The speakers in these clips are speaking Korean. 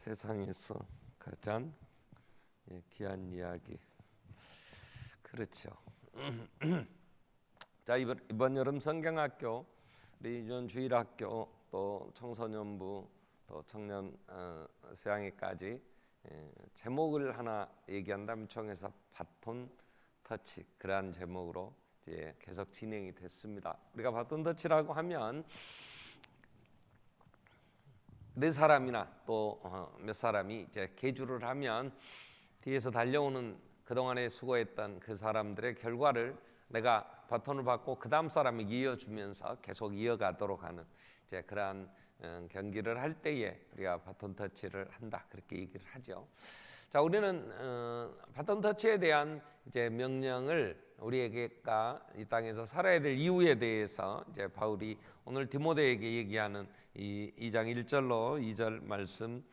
세상에서 가장 귀한 이야기. 그렇죠. 자, 이번 여름 성경학교, 우리 이전 주일학교, 또 청소년부, 또 청년 수양회까지 제목을 하나 얘기한다면 총에서 바톤 터치, 그러한 제목으로 이제 계속 진행이 됐습니다. 우리가 바톤 터치라고 하면 네 사람이나 또 몇 사람이 이제 계주를 하면 뒤에서 달려오는 그동안에 수고했던 그 사람들의 결과를 내가 바톤을 받고 그 다음 사람이 이어주면서 계속 이어가도록 하는 이제 그러한 경기를 할 때에 우리가 바톤 터치를 한다, 그렇게 얘기를 하죠. 자, 우리는 바톤 터치에 대한 이제 명령을 우리에게가 이 땅에서 살아야 될 이유에 대해서 이제 바울이 오늘 디모데에게 얘기하는 이 2장 1절로 2절 말씀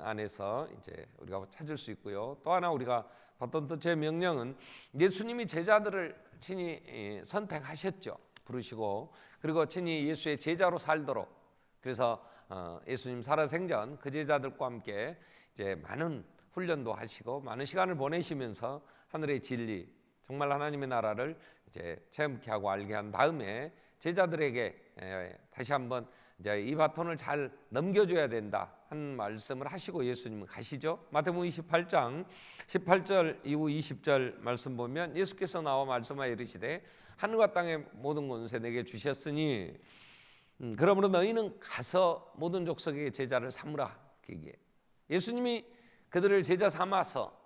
안에서 이제 우리가 찾을 수 있고요. 또 하나 우리가 바톤 터치의 명령은 예수님이 제자들을 친히 선택하셨죠. 부르시고, 그리고 친히 예수의 제자로 살도록. 그래서 예수님 살아생전 그 제자들과 함께 이제 많은 훈련도 하시고 많은 시간을 보내시면서 하늘의 진리, 정말 하나님의 나라를 이제 체험케 하고 알게 한 다음에 제자들에게 다시 한번 이제 이 바톤을 잘 넘겨줘야 된다 한 말씀을 하시고 예수님은 가시죠. 마태복음 28장 18절 이후 20절 말씀 보면 예수께서 나와 말씀하여 이르시되 하늘과 땅의 모든 권세 내게 주셨으니 그러므로 너희는 가서 모든 족속에게 제자를 삼으라. 예수님이 그들을 제자 삼아서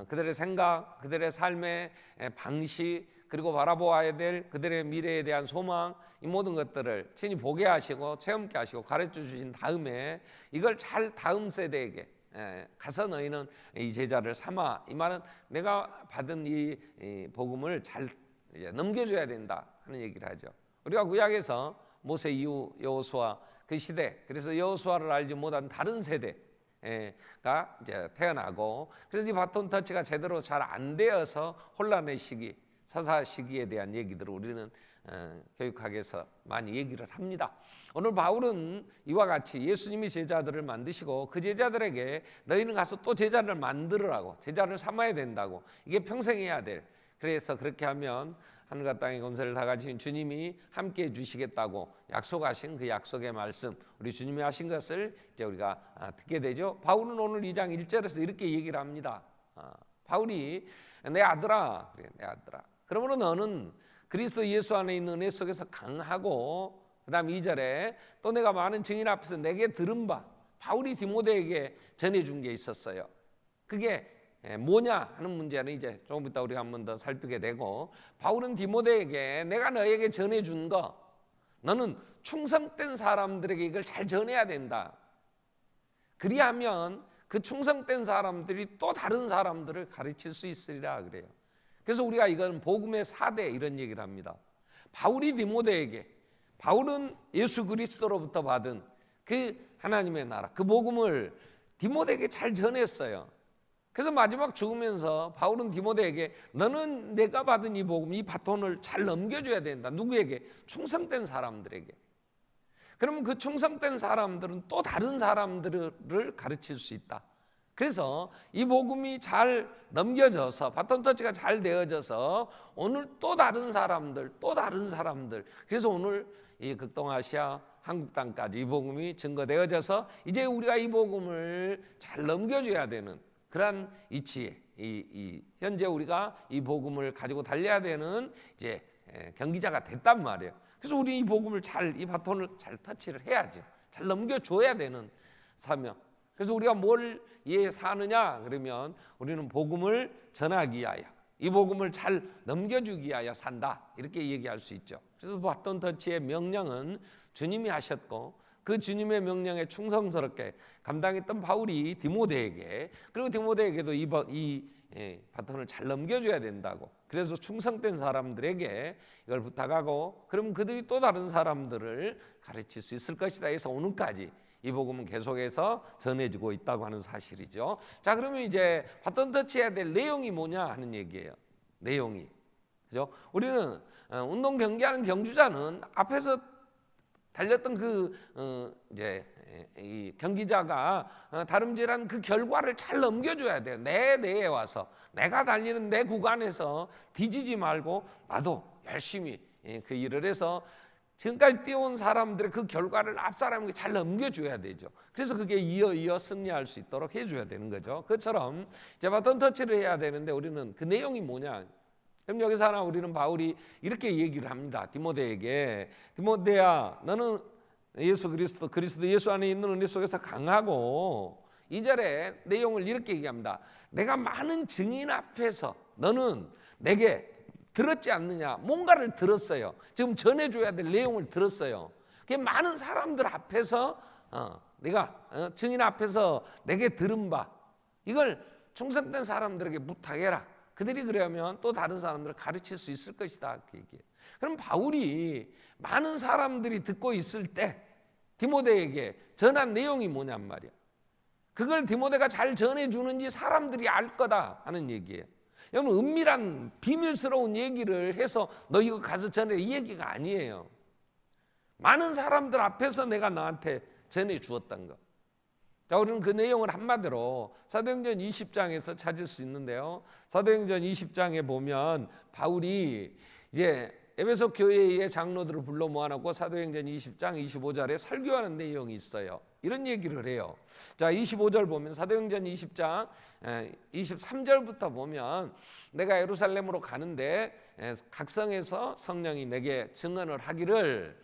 그들의 생각, 그들의 삶의 방식, 그리고 바라보아야 될 그들의 미래에 대한 소망, 이 모든 것들을 친히 보게 하시고 체험케 하시고 가르쳐 주신 다음에 이걸 잘 다음 세대에게 가서 너희는 이 제자를 삼아, 이 말은 내가 받은 이 복음을 잘 넘겨줘야 된다 하는 얘기를 하죠. 우리가 구약에서 모세 이후 여호수아 그 시대, 그래서 여호수아를 알지 못한 다른 세대가 이제 태어나고, 그래서 이 바톤 터치가 제대로 잘 안 되어서 혼란의 시기, 사사 시기에 대한 얘기들을 우리는 교육학에서 많이 얘기를 합니다. 오늘 바울은 이와 같이 예수님이 제자들을 만드시고 그 제자들에게 너희는 가서 또 제자를 만들으라고, 제자를 삼아야 된다고, 이게 평생 해야 될, 그래서 그렇게 하면 하늘과 땅의 권세를 다 가진 주님이 함께 해주시겠다고 약속하신 그 약속의 말씀, 우리 주님이 하신 것을 이제 우리가 듣게 되죠. 바울은 오늘 2장 1절에서 이렇게 얘기를 합니다. 바울이 내 아들아, 그래, 내 아들아, 그러므로 너는 그리스도 예수 안에 있는 은혜 속에서 강하고, 그 다음 2절에 또 내가 많은 증인 앞에서 내게 들은 바, 바울이 디모데에게 전해준 게 있었어요. 그게 뭐냐 하는 문제는 이제 조금 이따 우리가 한 번 더 살피게 되고, 바울은 디모데에게 내가 너에게 전해준 거, 너는 충성된 사람들에게 이걸 잘 전해야 된다. 그리하면 그 충성된 사람들이 또 다른 사람들을 가르칠 수 있으리라 그래요. 그래서 우리가 이건 복음의 4대 이런 얘기를 합니다. 바울이 디모데에게, 바울은 예수 그리스도로부터 받은 그 하나님의 나라, 그 복음을 디모데에게 잘 전했어요. 그래서 마지막 죽으면서 바울은 디모데에게 너는 내가 받은 이 복음, 이 바톤을 잘 넘겨줘야 된다. 누구에게? 충성된 사람들에게. 그러면 그 충성된 사람들은 또 다른 사람들을 가르칠 수 있다. 그래서 이 복음이 잘 넘겨져서, 바톤 터치가 잘 되어져서 오늘 또 다른 사람들, 그래서 오늘 이 극동아시아 한국 땅까지 이 복음이 증거되어져서 이제 우리가 이 복음을 잘 넘겨줘야 되는 그러한 이치에 현재 우리가 이 복음을 가지고 달려야 되는 이제 경기자가 됐단 말이에요. 그래서 우리 이 복음을 이 바톤을 잘 터치를 해야죠. 잘 넘겨줘야 되는 사명. 그래서 우리가 뭘 사느냐 그러면 우리는 복음을 전하기 위하여, 이 복음을 잘 넘겨주기 위하여 산다, 이렇게 얘기할 수 있죠. 그래서 바톤 터치의 명령은 주님이 하셨고, 그 주님의 명령에 충성스럽게 감당했던 바울이 디모데에게, 그리고 디모데에게도 이 바톤을 잘 넘겨줘야 된다고, 그래서 충성된 사람들에게 이걸 부탁하고, 그럼 그들이 또 다른 사람들을 가르칠 수 있을 것이다 해서 오늘까지 이 복음은 계속해서 전해지고 있다고 하는 사실이죠. 자, 그러면 이제 바톤 터치해야 될 내용이 뭐냐 하는 얘기예요. 내용이, 그죠? 우리는 운동 경기하는 경주자는 앞에서 달렸던 이제 이 경기자가 다름질한 그 결과를 잘 넘겨줘야 돼요. 내 내에 와서 내가 달리는 내 구간에서 뒤지지 말고 나도 열심히 그 일을 해서 지금까지 뛰어온 사람들의 그 결과를 앞 사람에게 잘 넘겨줘야 되죠. 그래서 그게 이어 승리할 수 있도록 해줘야 되는 거죠. 그처럼 이제 바톤 터치를 해야 되는데 우리는 그 내용이 뭐냐? 그럼 여기서 하나 우리는 바울이 이렇게 얘기를 합니다. 디모데에게, 디모데야, 너는 예수 그리스도 예수 안에 있는 은혜 속에서 강하고, 2절에 내용을 이렇게 얘기합니다. 내가 많은 증인 앞에서 너는 내게 들었지 않느냐? 뭔가를 들었어요. 지금 전해줘야 될 내용을 들었어요. 그게 많은 사람들 앞에서 내가 증인 앞에서 내게 들은 바, 이걸 충성된 사람들에게 부탁해라. 그들이 그러면 또 다른 사람들을 가르칠 수 있을 것이다. 그 얘기예요. 그럼 바울이 많은 사람들이 듣고 있을 때 디모데에게 전한 내용이 뭐냔 말이야. 그걸 디모데가 잘 전해주는지 사람들이 알 거다 하는 얘기예요. 여러분, 은밀한 비밀스러운 얘기를 해서 너 이거 가서 전해, 이 얘기가 아니에요. 많은 사람들 앞에서 내가 너한테 전해주었던 거. 자, 우리는 그 내용을 한마디로 사도행전 20장에서 찾을 수 있는데요. 사도행전 20장에 보면 바울이 이제 에베소 교회의 장로들을 불러 모아놓고 사도행전 20장 25절에 설교하는 내용이 있어요. 이런 얘기를 해요. 자, 25절 보면 사도행전 20장 23절부터 보면 내가 예루살렘으로 가는데 각성에서 성령이 내게 증언을 하기를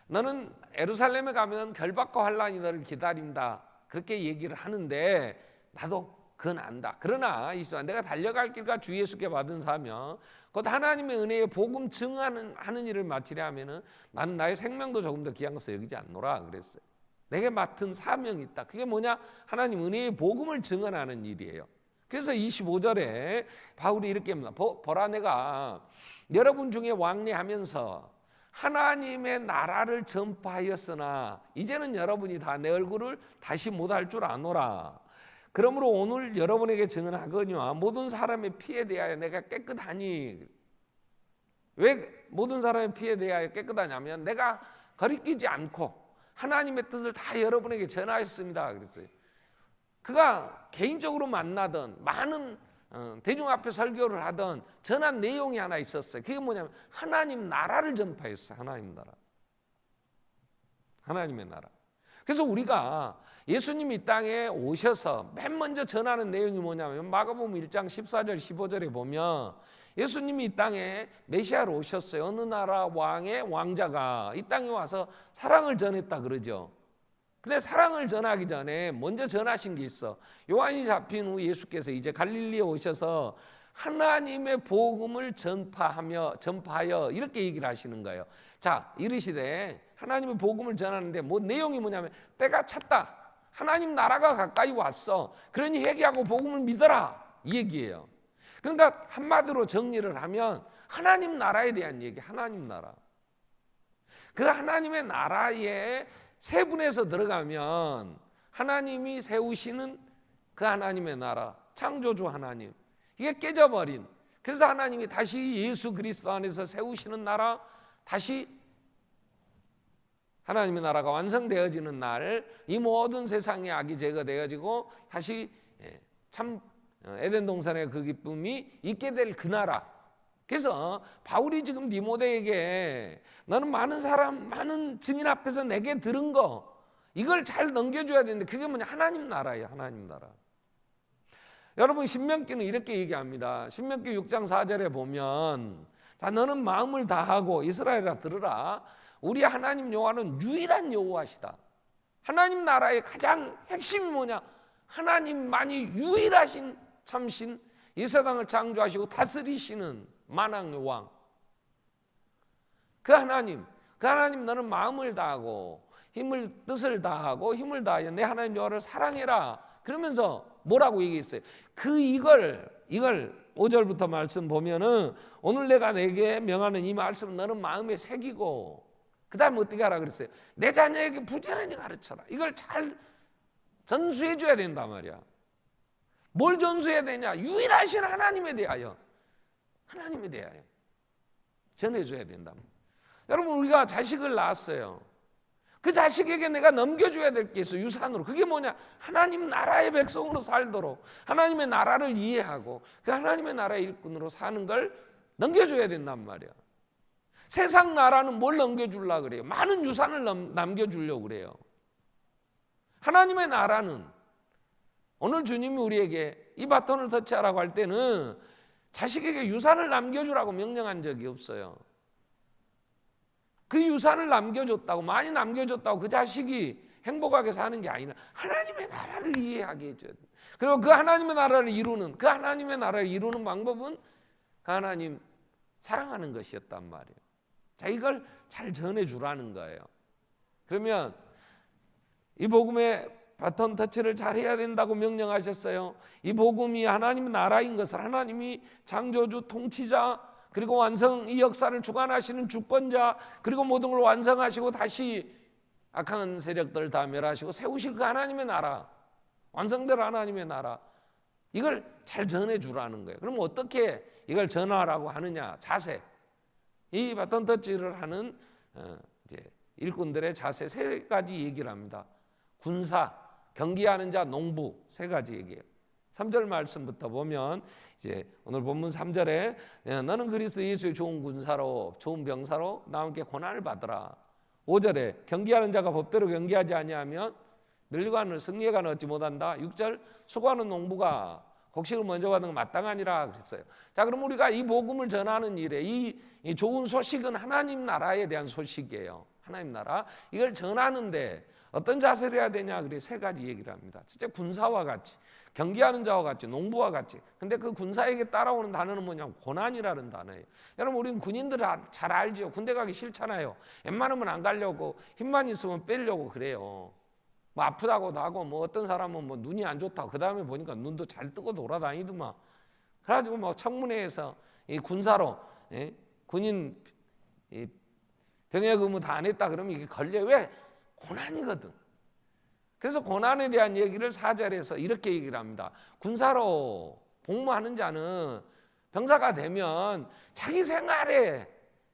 너는 예루살렘에 가면 결박과 환란이 너를 기다린다. 그렇게 얘기를 하는데 나도 그건 안다. 그러나 내가 달려갈 길과 주 예수께 받은 사명 곧 하나님의 은혜의 복음 증언하는 일을 마치려 하면은 나는 나의 생명도 조금 더 귀한 것을 여기지 않노라 그랬어요. 내게 맡은 사명이 있다. 그게 뭐냐? 하나님 은혜의 복음을 증언하는 일이에요. 그래서 25절에 바울이 이렇게 합니다. 보라, 내가 여러분 중에 왕래하면서 하나님의 나라를 전파하였으나 이제는 여러분이 다 내 얼굴을 다시 못할 줄 아노라. 그러므로 오늘 여러분에게 증언하거니와 모든 사람의 피에 대하여 내가 깨끗하니. 왜 모든 사람의 피에 대하여 깨끗하냐면 내가 거리끼지 않고 하나님의 뜻을 다 여러분에게 전하였습니다. 그랬어요. 그가 개인적으로 만나던 많은 대중 앞에 설교를 하던 전한 내용이 하나 있었어요. 그게 뭐냐면 하나님 나라를 전파했어요. 하나님 나라. 하나님의 나라. 그래서 우리가 예수님이 이 땅에 오셔서 맨 먼저 전하는 내용이 뭐냐면 마가복음 1장 14절 15절에 보면 예수님이 이 땅에 메시아로 오셨어요. 어느 나라 왕의 왕자가 이 땅에 와서 사랑을 전했다 그러죠. 근데 사랑을 전하기 전에 먼저 전하신 게 있어. 요한이 잡힌 후 예수께서 이제 갈릴리에 오셔서 하나님의 복음을 전파하여 이렇게 얘기를 하시는 거예요. 자, 이르시되 하나님의 복음을 전하는데 뭐 내용이 뭐냐면 때가 찼다. 하나님 나라가 가까이 왔어. 그러니 회개하고 복음을 믿어라. 이 얘기예요. 그러니까 한마디로 정리를 하면 하나님 나라에 대한 얘기, 하나님 나라. 그 하나님의 나라에 세분에서 들어가면 하나님이 세우시는 그 하나님의 나라, 창조주 하나님, 이게 깨져버린, 그래서 하나님이 다시 예수 그리스도 안에서 세우시는 나라, 다시 하나님의 나라가 완성되어지는 날, 이 모든 세상의 악이 제거되어지고 다시 참 에덴 동산의 그 기쁨이 있게 될 그 나라. 그래서 바울이 지금 디모데에게 너는 많은 증인 앞에서 내게 들은 거, 이걸 잘 넘겨줘야 되는데 그게 뭐냐? 하나님 나라예요. 하나님 나라. 여러분, 신명기는 이렇게 얘기합니다. 신명기 6장 4절에 보면 자, 너는 마음을 다하고 이스라엘아 들으라. 우리 하나님 여호와는 유일한 여호와시다. 하나님 나라의 가장 핵심이 뭐냐? 하나님만이 유일하신 참신, 이 세상을 창조하시고 다스리시는 만왕의 왕. 그 하나님 너는 마음을 다하고 뜻을 다하고 힘을 다하여 내 하나님 여호와를 사랑해라. 그러면서 뭐라고 얘기했어요? 이걸 5절부터 말씀 보면은 오늘 내가 내게 명하는 이 말씀을 너는 마음에 새기고 그 다음에 어떻게 하라 그랬어요? 내 자녀에게 부지런히 가르쳐라. 이걸 잘 전수해 줘야 된단 말이야. 뭘 전수해야 되냐? 유일하신 하나님에 대하여 전해줘야 된다. 여러분, 우리가 자식을 낳았어요. 그 자식에게 내가 넘겨줘야 될 게 있어, 유산으로. 그게 뭐냐? 하나님 나라의 백성으로 살도록 하나님의 나라를 이해하고 그 하나님의 나라의 일꾼으로 사는 걸 넘겨줘야 된단 말이야. 세상 나라는 뭘 넘겨주려고 그래요? 많은 유산을 남겨주려고 그래요. 하나님의 나라는 오늘 주님이 우리에게 이 바톤을 터치하라고 할 때는 자식에게 유산을 남겨주라고 명령한 적이 없어요. 그 유산을 남겨줬다고, 많이 남겨줬다고 그 자식이 행복하게 사는 게 아니라 하나님의 나라를 이해하게 해줘야 돼. 그리고 그 하나님의 나라를 이루는, 그 하나님의 나라를 이루는 방법은 하나님 사랑하는 것이었단 말이에요. 자, 이걸 잘 전해주라는 거예요. 그러면 이 복음의 바톤 터치를 잘 해야 된다고 명령하셨어요. 이 복음이 하나님의 나라인 것을, 하나님이 창조주, 통치자, 그리고 완성, 이 역사를 주관하시는 주권자, 그리고 모든 걸 완성하시고 다시 악한 세력들을 다 멸하시고 세우실 그 하나님의 나라, 완성될 하나님의 나라, 이걸 잘 전해주라는 거예요. 그럼 어떻게 이걸 전하라고 하느냐? 자세. 이 바톤 터치를 하는 이제 일꾼들의 자세 세 가지 얘기를 합니다. 군사, 경기하는 자, 농부, 세 가지 얘기예요. 3절 말씀부터 보면 이제 오늘 본문 3절에 너는 그리스도 예수의 좋은 군사로, 좋은 병사로 나와 함께 고난을 받으라. 5절에 경기하는 자가 법대로 경기하지 아니하면 멸관을 승리해가는 얻지 못한다. 6절 수고하는 농부가 곡식을 먼저 받는 건 마땅하니라 그랬어요. 자, 그럼 우리가 이 복음을 전하는 일에 이 좋은 소식은 하나님 나라에 대한 소식이에요. 하나님 나라, 이걸 전하는데 어떤 자세를 해야 되냐? 그래 세 가지 얘기를 합니다. 진짜 군사와 같이, 경기하는 자와 같이, 농부와 같이. 근데 그 군사에게 따라오는 단어는 뭐냐면 고난이라는 단어예요. 여러분, 우리는 군인들 잘 알죠. 군대 가기 싫잖아요. 웬만하면 안 가려고, 힘만 있으면 빼려고 그래요. 뭐 아프다고도 하고, 뭐 어떤 사람은 뭐 눈이 안 좋다고, 그 다음에 보니까 눈도 잘 뜨고 돌아다니더만. 그래가지고 뭐 청문회에서 이 군사로, 군인 병역 의무 다 안 했다 그러면 이게 걸려. 왜? 고난이거든. 그래서 고난에 대한 얘기를 4절에서 이렇게 얘기를 합니다. 군사로 복무하는 자는 병사가 되면 자기 생활에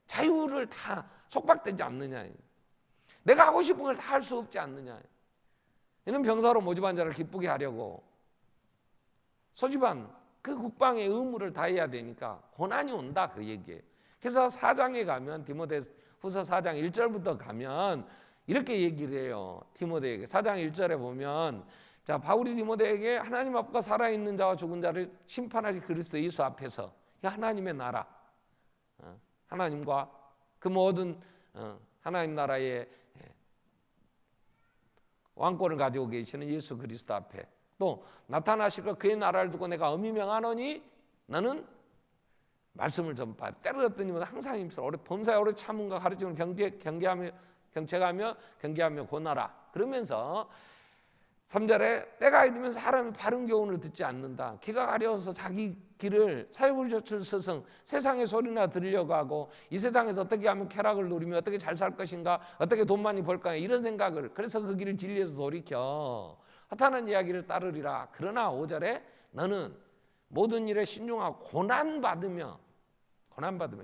자유를 다 속박되지 않느냐. 내가 하고 싶은 걸 다 할 수 없지 않느냐. 이는 병사로 모집한 자를 기쁘게 하려고 소집한 그 국방의 의무를 다해야 되니까 고난이 온다, 그 얘기예요. 그래서 4장에 가면, 디모데후서 4장 1절부터 가면 이렇게 얘기를 해요. 디모데에게 4장 1절에 보면, 자, 바울이 디모데에게 하나님 앞과 살아있는 자와 죽은 자를 심판하실 그리스도 예수 앞에서 하나님의 나라, 하나님과 그 모든 하나님 나라의 왕권을 가지고 계시는 예수 그리스도 앞에 또 나타나실 것, 그의 나라를 두고 내가 엄히 명하노니 너는 말씀을 전파하라. 때려졌더니 항상 힘써 범사에 오래 참음과 가르침을 경책하며 경계하며 권하라. 그러면서 3절에 때가 이르면 사람이 바른 교훈을 듣지 않는다. 귀가 가려워서 자기 길을 사욕을 좇을 스승, 세상의 소리나 들으려고 하고 이 세상에서 어떻게 하면 쾌락을 누리며 어떻게 잘 살 것인가, 어떻게 돈 많이 벌까, 이런 생각을, 그래서 그 길을 진리에서 돌이켜 허탄한 이야기를 따르리라. 그러나 5절에 너는 모든 일에 신중하고 고난받으며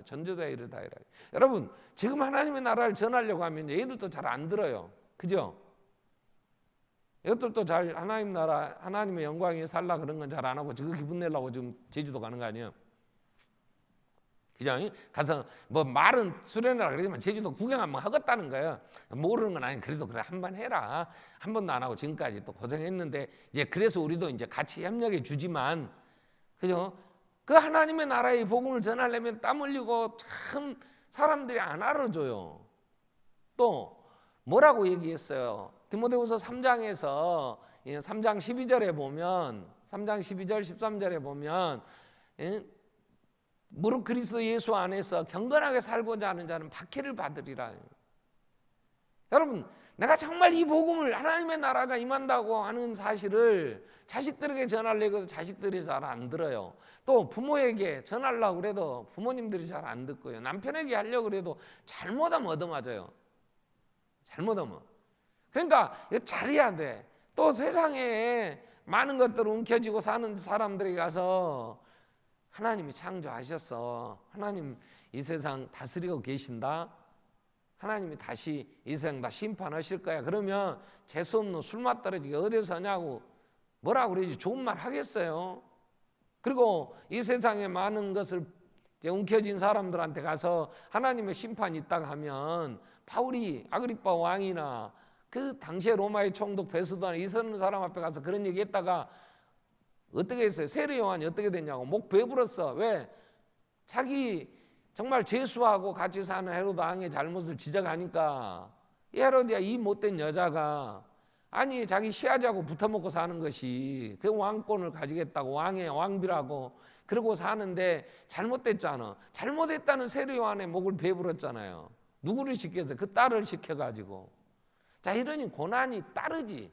전제자의 일을 다해라. 여러분, 지금 하나님의 나라를 전하려고 하면 얘들도 잘 안 들어요. 그죠? 이것들도 잘 하나님 나라, 하나님의 영광에 살라 그런 건 잘 안 하고 지금 기분 내려고 지금 제주도 가는 거 아니에요? 그죠? 가서 뭐 말은 수련회라 그러지만 제주도 구경 한번 하겠다는 거예요. 모르는 건 아니, 그래도 그래 한번 해라. 한 번도 안 하고 지금까지 또 고생했는데 이제 그래서 우리도 이제 같이 협력해 주지만, 그죠? 그 하나님의 나라의 복음을 전하려면 땀 흘리고 참 사람들이 안 알아줘요. 또 뭐라고 얘기했어요? 디모데후서 3장에서 3장 12절에 보면, 3장 12절 13절에 보면 무릇 그리스도 예수 안에서 경건하게 살고자 하는 자는 박해를 받으리라. 여러분, 내가 정말 이 복음을, 하나님의 나라가 임한다고 하는 사실을 자식들에게 전하려고 해도 자식들이 잘 안 들어요. 또 부모에게 전하려고 그래도 부모님들이 잘 안 듣고요. 남편에게 하려고 그래도 잘못하면 얻어맞아요. 잘못하면. 그러니까 이거 잘해야 돼. 또 세상에 많은 것들을 움켜쥐고 사는 사람들에게 가서 하나님이 창조하셨어, 하나님 이 세상 다스리고 계신다, 하나님이 다시 이 세상 다 심판하실 거야. 그러면 재수없는 술맛 떨어지게 어디서 하냐고 뭐라고 그러지? 좋은 말 하겠어요? 그리고 이 세상에 많은 것을 움켜쥔 사람들한테 가서 하나님의 심판이 있다고 하면 바울이 아그리빠 왕이나 그 당시에 로마의 총독 베스도나 이런 사람 앞에 가서 그런 얘기 했다가 어떻게 했어요? 세례 요한이 어떻게 됐냐고 목 베풀었어. 왜? 자기 정말 재수하고 같이 사는 헤로드 왕의 잘못을 지적하니까 이 헤로디야 이 못된 여자가 아니 자기 시아지하고 붙어먹고 사는 것이 그 왕권을 가지겠다고 왕의 왕비라고 그러고 사는데 잘못됐잖아. 잘못했다는 세례 요한의 목을 베풀었잖아요. 누구를 시켜서? 그 딸을 시켜가지고. 자, 이러니 고난이 따르지.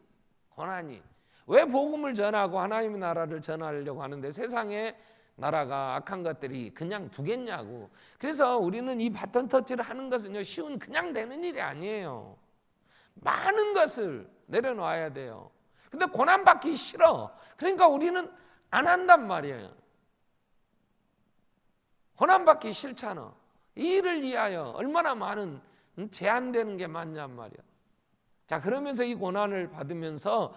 고난이. 왜 복음을 전하고 하나님의 나라를 전하려고 하는데 세상에 나라가 악한 것들이 그냥 두겠냐고. 그래서 우리는 이 바톤 터치를 하는 것은요 쉬운 그냥 되는 일이 아니에요. 많은 것을 내려놔야 돼요. 근데 고난받기 싫어. 그러니까 우리는 안 한단 말이에요. 고난받기 싫잖아. 이 일을 위하여 얼마나 많은 제한되는 게 많냔 말이야. 자, 그러면서 이 고난을 받으면서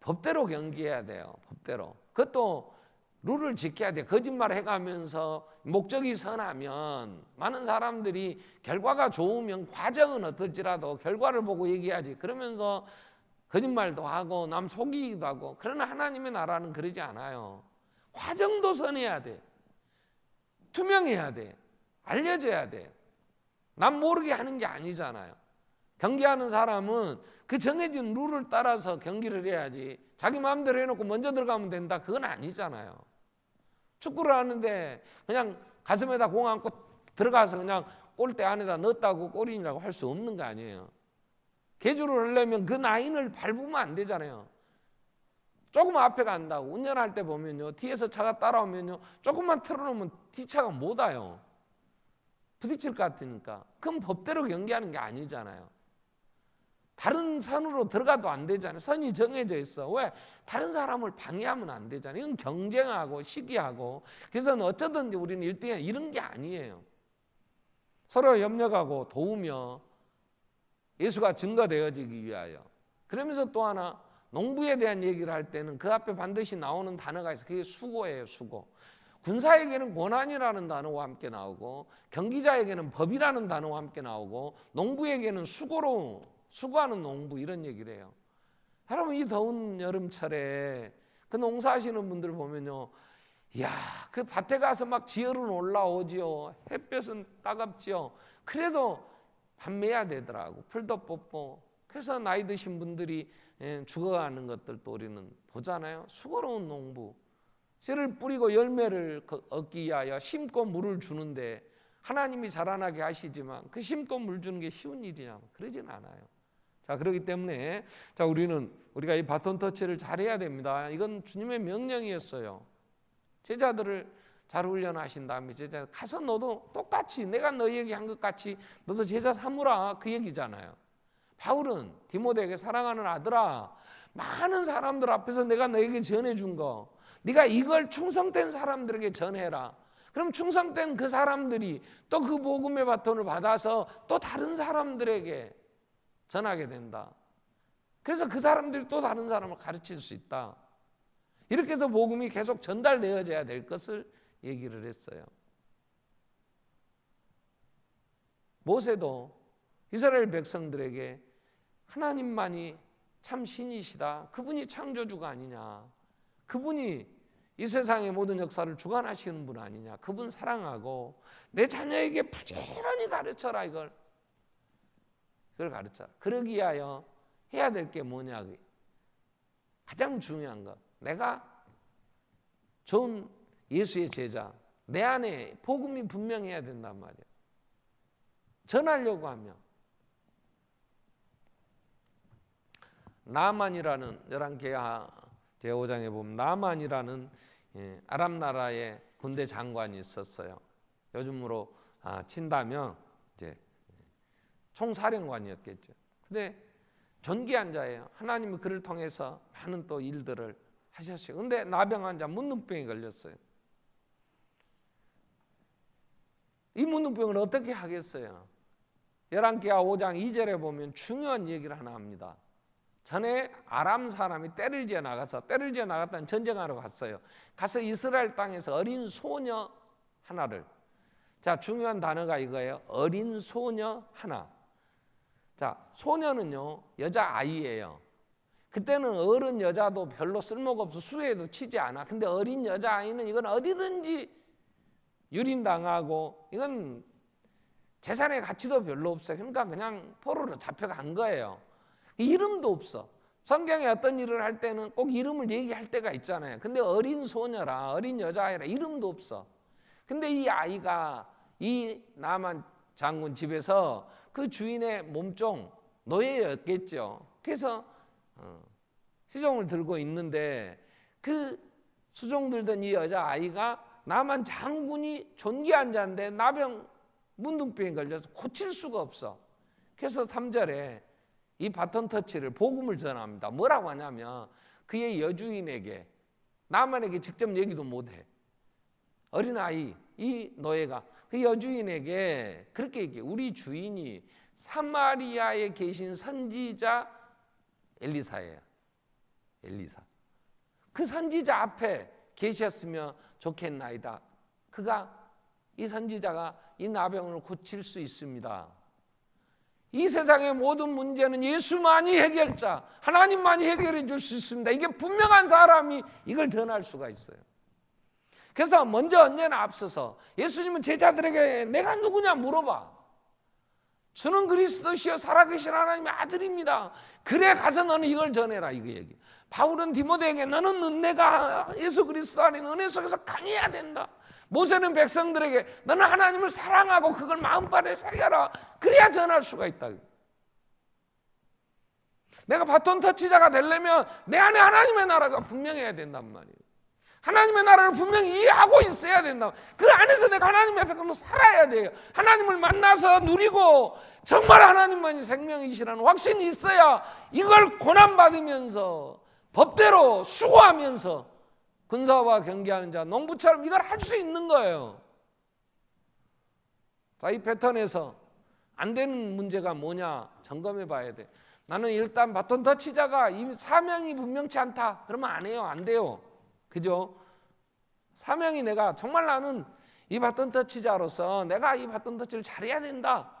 법대로 경기해야 돼요. 법대로. 그것도 룰을 지켜야 돼. 거짓말 해가면서 목적이 선하면 많은 사람들이 결과가 좋으면 과정은 어떨지라도 결과를 보고 얘기하지. 그러면서 거짓말도 하고 남 속이기도 하고. 그러나 하나님의 나라는 그러지 않아요. 과정도 선해야 돼. 투명해야 돼. 알려져야 돼. 남 모르게 하는 게 아니잖아요. 경기하는 사람은 그 정해진 룰을 따라서 경기를 해야지 자기 마음대로 해놓고 먼저 들어가면 된다 그건 아니잖아요. 축구를 하는데 그냥 가슴에다 공 안고 들어가서 그냥 골대 안에다 넣었다고 골인이라고 할 수 없는 거 아니에요. 계주를 하려면 그 라인을 밟으면 안 되잖아요. 조금 앞에 간다고 운전할 때 보면요 뒤에서 차가 따라오면요 조금만 틀어놓으면 뒤차가 못 와요. 부딪힐 것 같으니까. 그럼 법대로 경기하는 게 아니잖아요. 다른 선으로 들어가도 안 되잖아요. 선이 정해져 있어. 왜? 다른 사람을 방해하면 안 되잖아요. 이건 경쟁하고 시기하고. 그래서 어쩌든지 우리는 1등이야 이런 게 아니에요. 서로 협력하고 도우며 예수가 증거되어지기 위하여. 그러면서 또 하나 농부에 대한 얘기를 할 때는 그 앞에 반드시 나오는 단어가 있어요. 그게 수고예요. 수고. 군사에게는 고난이라는 단어와 함께 나오고 경기자에게는 법이라는 단어와 함께 나오고 농부에게는 수고하는 농부 이런 얘기를 해요. 여러분 이 더운 여름철에 그 농사하시는 분들 보면요 이야 그 밭에 가서 막 지열은 올라오지요. 햇볕은 따갑지요. 그래도 판매해야 되더라고. 풀도 뽑고. 그래서 나이 드신 분들이 죽어가는 것들도 우리는 보잖아요. 수고로운 농부. 씨를 뿌리고 열매를 얻기 위하여 심고 물을 주는데 하나님이 자라나게 하시지만 그 심고 물 주는 게 쉬운 일이냐? 그러진 않아요. 자, 그렇기 때문에 자 우리가 이 바톤 터치를 잘해야 됩니다. 이건 주님의 명령이었어요. 제자들을 잘 훈련하신 다음에 제자 가서 너도 똑같이 내가 너희에게 한 것 같이 너도 제자 삼으라 그 얘기잖아요. 바울은 디모데에게 사랑하는 아들아 많은 사람들 앞에서 내가 너에게 전해준 거 네가 이걸 충성된 사람들에게 전해라. 그럼 충성된 그 사람들이 또 그 복음의 바톤을 받아서 또 다른 사람들에게 전하게 된다. 그래서 그 사람들이 또 다른 사람을 가르칠 수 있다. 이렇게 해서 복음이 계속 전달되어져야 될 것을 얘기를 했어요. 모세도 이스라엘 백성들에게 하나님만이 참 신이시다. 그분이 창조주가 아니냐. 그분이 이 세상의 모든 역사를 주관하시는 분 아니냐. 그분 사랑하고 내 자녀에게 부지런히 가르쳐라 이걸. 그걸 가르쳐라. 그러기 위하여 해야 될 게 뭐냐. 가장 중요한 거. 내가 좋은 예수의 제자. 내 안에 복음이 분명해야 된단 말이야. 전하려고 하면. 나만이라는 열왕기하 제5장에 보면 나만이라는 아람 나라의 군대 장관이 있었어요. 요즘으로 친다면 이제 총사령관이었겠죠. 근데 존귀한 자예요. 하나님이 그를 통해서 많은 또 일들을 하셨어요. 근데 나병 환자 문둥병에 걸렸어요. 이 문둥병을 어떻게 하겠어요? 열왕기하 5장 2절에 보면 중요한 얘기를 하나 합니다. 전에 아람 사람이 떼를 지어 나갔다는 전쟁하러 갔어요. 가서 이스라엘 땅에서 어린 소녀 하나를, 자, 중요한 단어가 이거예요. 어린 소녀 하나. 자, 소녀는요 여자아이예요. 그때는 어른 여자도 별로 쓸모가 없어, 수혜도 치지 않아. 근데 어린 여자아이는 이건 어디든지 유린당하고 이건 재산의 가치도 별로 없어요. 그러니까 그냥 포로로 잡혀간 거예요. 이름도 없어. 성경에 어떤 일을 할 때는 꼭 이름을 얘기할 때가 있잖아요. 근데 어린 소녀라, 어린 여자아이라 이름도 없어. 근데 이 아이가 이 나만 장군 집에서 그 주인의 몸종 노예였겠죠. 그래서 수종을 들고 있는데 그 수종 들던 이 여자아이가 나만 장군이 존귀한 자인데 나병 문둥병에 걸려서 고칠 수가 없어. 그래서 3절에 이 바톤 터치를 복음을 전합니다. 뭐라고 하냐면 그의 여주인에게, 나만에게 직접 얘기도 못해. 어린아이 이 노예가 그 여주인에게 그렇게 얘기해. 우리 주인이 사마리아에 계신 선지자 엘리사예요. 엘리사. 그 선지자 앞에 계셨으면 좋겠나이다. 이 선지자가 이 나병을 고칠 수 있습니다. 이 세상의 모든 문제는 예수만이 해결자, 하나님만이 해결해 줄 수 있습니다. 이게 분명한 사람이 이걸 전할 수가 있어요. 그래서 먼저 언제나 앞서서 예수님은 제자들에게 내가 누구냐 물어봐. 주는 그리스도시요 살아계신 하나님의 아들입니다. 그래 가서 너는 이걸 전해라, 이거 얘기. 바울은 디모데에게 너는 은혜가 예수 그리스도 안에 은혜 속에서 강해야 된다. 모세는 백성들에게 너는 하나님을 사랑하고 그걸 마음판에 새겨라. 그래야 전할 수가 있다. 내가 바톤 터치자가 되려면 내 안에 하나님의 나라가 분명해야 된단 말이에요. 하나님의 나라를 분명히 이해하고 있어야 된다. 그 안에서 내가 하나님의 백성으로 살아야 돼요. 하나님을 만나서 누리고 정말 하나님만이 생명이시라는 확신이 있어야 이걸 고난받으면서 법대로 수고하면서 군사와 경계하는 자, 농부처럼 이걸 할 수 있는 거예요. 자, 이 패턴에서 안 되는 문제가 뭐냐 점검해 봐야 돼. 나는 일단 바톤 터치자가 이 사명이 분명치 않다. 그러면 안 해요. 안 돼요. 그죠? 사명이 내가 정말 나는 이 바톤 터치자로서 내가 이 바톤 터치를 잘해야 된다.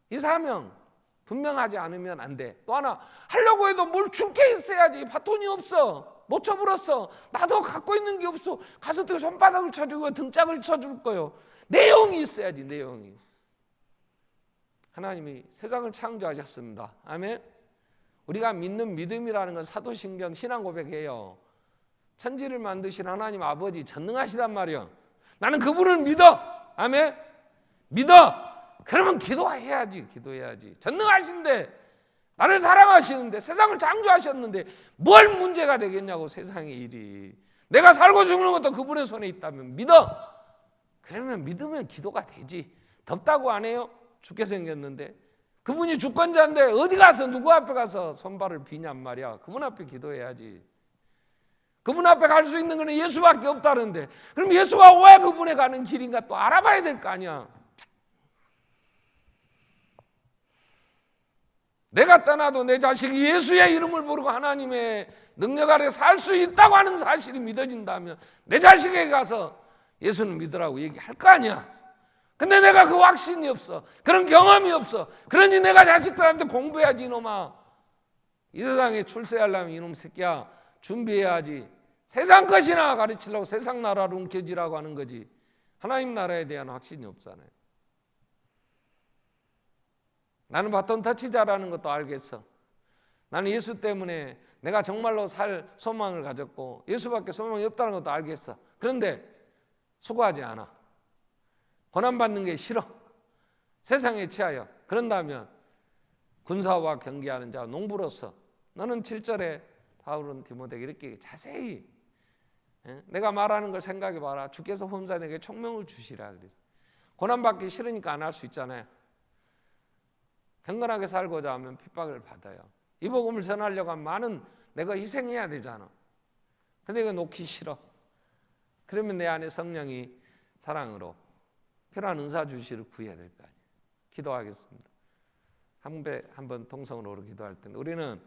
이 사명 분명하지 않으면 안 돼. 또 하나, 하려고 해도 뭘 줄 게 있어야지. 바톤이 없어. 못 쳐버렸어. 나도 갖고 있는 게 없어. 가서 또 손바닥을 쳐주고 등짝을 쳐줄 거예요. 내용이 있어야지. 내용이. 하나님이 세상을 창조하셨습니다. 아멘. 우리가 믿는 믿음이라는 건 사도신경 신앙 고백이에요. 천지를 만드신 하나님 아버지 전능하시단 말이에요. 나는 그분을 믿어. 아멘. 믿어. 그러면 기도해야지. 기도해야지. 전능하신데, 나를 사랑하시는데, 세상을 창조하셨는데 뭘 문제가 되겠냐고. 세상의 일이. 내가 살고 죽는 것도 그분의 손에 있다면 믿어. 그러면 믿으면 기도가 되지. 덥다고 안 해요? 죽게 생겼는데. 그분이 주권자인데 어디 가서 누구 앞에 가서 손발을 비냔 말이야. 그분 앞에 기도해야지. 그분 앞에 갈 수 있는 건 예수밖에 없다는데, 그럼 예수가 왜 그분에 가는 길인가 또 알아봐야 될 거 아니야. 내가 떠나도 내 자식이 예수의 이름을 부르고 하나님의 능력 아래 살 수 있다고 하는 사실이 믿어진다면 내 자식에게 가서 예수는 믿으라고 얘기할 거 아니야. 근데 내가 그 확신이 없어. 그런 경험이 없어. 그러니 내가 자식들한테 공부해야지. 이놈아, 이 세상에 출세하려면 이놈 새끼야 준비해야지. 세상 것이나 가르치려고 세상 나라로 움켜쥐라고 하는 거지. 하나님 나라에 대한 확신이 없잖아요. 나는 바톤 터치자라는 것도 알겠어. 나는 예수 때문에 내가 정말로 살 소망을 가졌고 예수밖에 소망이 없다는 것도 알겠어. 그런데 수고하지 않아. 고난받는 게 싫어. 세상에 취하여. 그런다면 군사와 경계하는 자 농부로서 너는 7절에 바울은 디모데에게 이렇게 자세히 내가 말하는 걸 생각해 봐라. 주께서 험사 내게 총명을 주시라 그랬어. 고난받기 싫으니까 안 할 수 있잖아요. 경건하게 살고자 하면 핍박을 받아요. 이 복음을 전하려고 하면 많은 내가 희생해야 되잖아. 근데 이거 놓기 싫어. 그러면 내 안에 성령이 사랑으로 필요한 은사 주시를 구해야 될 거 아니에요. 기도하겠습니다. 한번 통성으로 기도할 텐데 우리는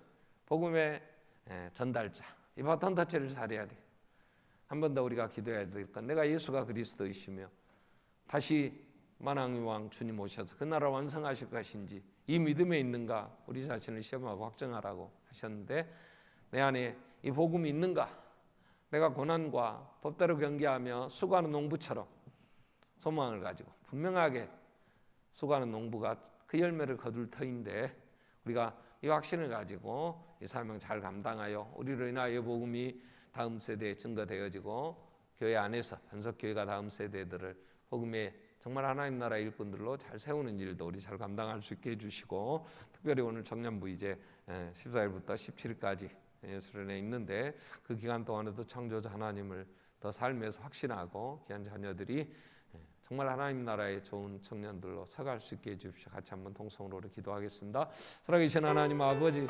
복음의 전달자, 이 바톤 터치를 잘해야 돼. 한 번 더 우리가 기도해야 될 건 내가 예수가 그리스도이시며 다시 만왕의 왕 주님 오셔서 그 나라 완성하실 것인지 이 믿음에 있는가 우리 자신을 시험하고 확정하라고 하셨는데 내 안에 이 복음이 있는가? 내가 고난과 법대로 경계하며 수고하는 농부처럼 소망을 가지고 분명하게 수고하는 농부가 그 열매를 거둘 터인데 우리가 이 확신을 가지고 이 사명 잘 감당하여 우리로 인하여 복음이 다음 세대에 증거되어지고 교회 안에서 변석교회가 다음 세대들을 복음의 정말 하나님 나라 일꾼들로 잘 세우는 일도 우리 잘 감당할 수 있게 해주시고 특별히 오늘 청년부 이제 14일부터 17일까지 예수련에 있는데 그 기간 동안에도 창조자 하나님을 더 삶에서 확신하고 귀한 자녀들이 정말 하나님 나라의 좋은 청년들로 서갈 수 있게 해주십시오. 같이 한번 통성으로 기도하겠습니다. 살아계신 하나님 아버지